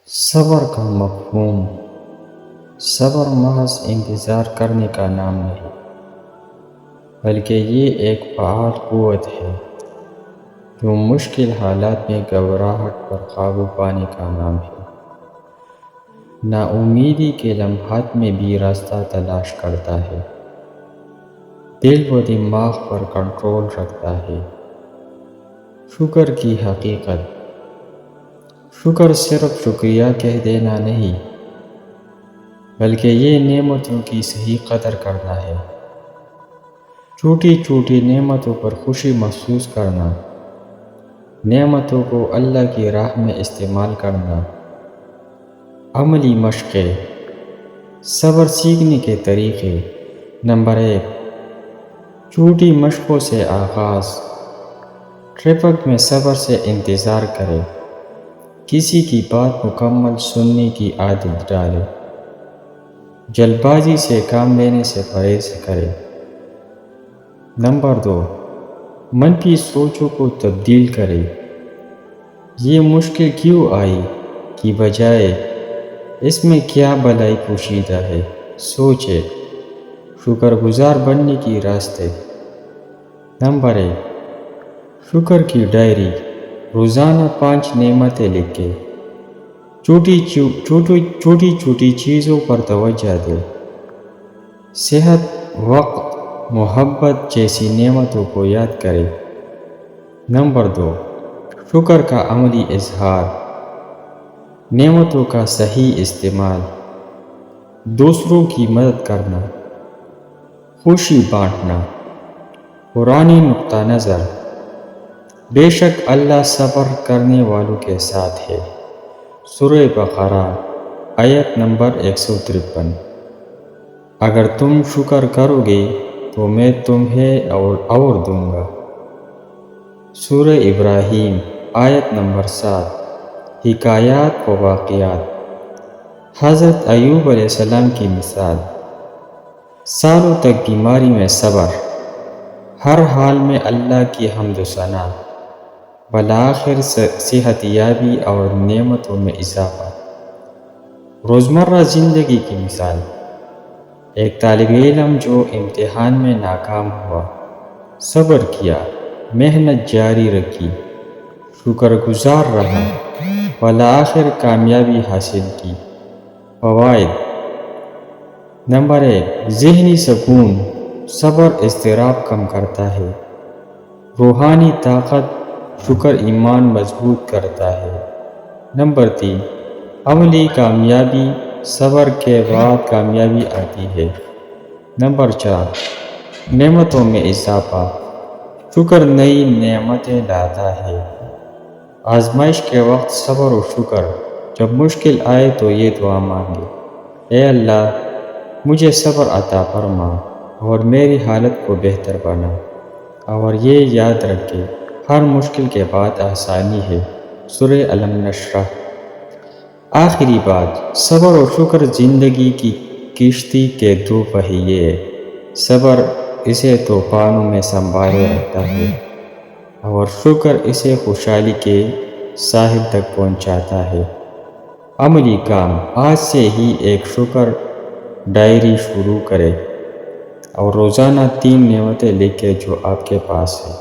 صبر کا مفہوم۔ صبر محض انتظار کرنے کا نام نہیں، بلکہ یہ ایک فعال قوت ہے جو مشکل حالات میں گھبراہٹ پر قابو پانے کا نام ہے۔ نا امیدی کے لمحات میں بھی راستہ تلاش کرتا ہے، دل و دماغ پر کنٹرول رکھتا ہے۔ شکر کی حقیقت۔ شکر صرف شکریہ کہہ دینا نہیں، بلکہ یہ نعمتوں کی صحیح قدر کرنا ہے۔ چھوٹی چھوٹی نعمتوں پر خوشی محسوس کرنا، نعمتوں کو اللہ کی راہ میں استعمال کرنا۔ عملی مشقیں۔ صبر سیکھنے کے طریقے۔ نمبر 1، چھوٹی مشقوں سے آغاز۔ ٹریفک میں صبر سے انتظار کرے، کسی کی بات مکمل سننے کی عادت ڈالے، جلد بازی سے کام لینے سے پرہیز کرے۔ نمبر 2، منفی سوچوں کو تبدیل کرے، یہ مشکل کیوں آئی کی بجائے اس میں کیا بھلائی پوشیدہ ہے سوچے۔ شکر گزار بننے کی راستے۔ نمبر 1، شکر کی ڈائری۔ روزانہ 5 نعمتیں لکھے، چھوٹی چھوٹی چیزوں پر توجہ دے، صحت، وقت، محبت جیسی نعمتوں کو یاد کرے۔ نمبر 2، شکر کا عملی اظہار۔ نعمتوں کا صحیح استعمال، دوسروں کی مدد کرنا، خوشی بانٹنا۔ قرآنی نقطہ نظر۔ بے شک اللہ صبر کرنے والوں کے ساتھ ہے۔ سورہ بقرہ آیت نمبر 153۔ اگر تم شکر کرو گے تو میں تمہیں اور دوں گا۔ سورہ ابراہیم آیت نمبر 7۔ حکایات و واقعات۔ حضرت ایوب علیہ السلام کی مثال۔ سالوں تک بیماری میں صبر، ہر حال میں اللہ کی حمد و ثنا، بالآخر صحت یابی اور نعمتوں میں اضافہ۔ روزمرہ زندگی کی مثال۔ ایک طالب علم جو امتحان میں ناکام ہوا، صبر کیا، محنت جاری رکھی، شکر گزار رہا، بالآخر کامیابی حاصل کی۔ فوائد۔ نمبر 1، ذہنی سکون۔ صبر اضطراب کم کرتا ہے۔ روحانی طاقت۔ شکر ایمان مضبوط کرتا ہے۔ نمبر 3، عملی کامیابی۔ صبر کے بعد کامیابی آتی ہے۔ نمبر 4، نعمتوں میں اضافہ۔ شکر نئی نعمتیں لاتا ہے۔ آزمائش کے وقت صبر و شکر۔ جب مشکل آئے تو یہ دعا مانگے، اے اللہ مجھے صبر عطا فرما اور میری حالت کو بہتر بنا۔ اور یہ یاد رکھے ہر مشکل کے بعد آسانی ہے۔ سورہ الم نشرح۔ آخری بات، صبر و شکر زندگی کی کشتی کے 2 پہیے۔ صبر اسے طوفانوں میں سنبھالے رکھتا ہے اور شکر اسے خوشحالی کے ساحل تک پہنچاتا ہے۔ عملی کام۔ آج سے ہی ایک شکر ڈائری شروع کریں اور روزانہ 3 نعمتیں لکھیں جو آپ کے پاس ہیں۔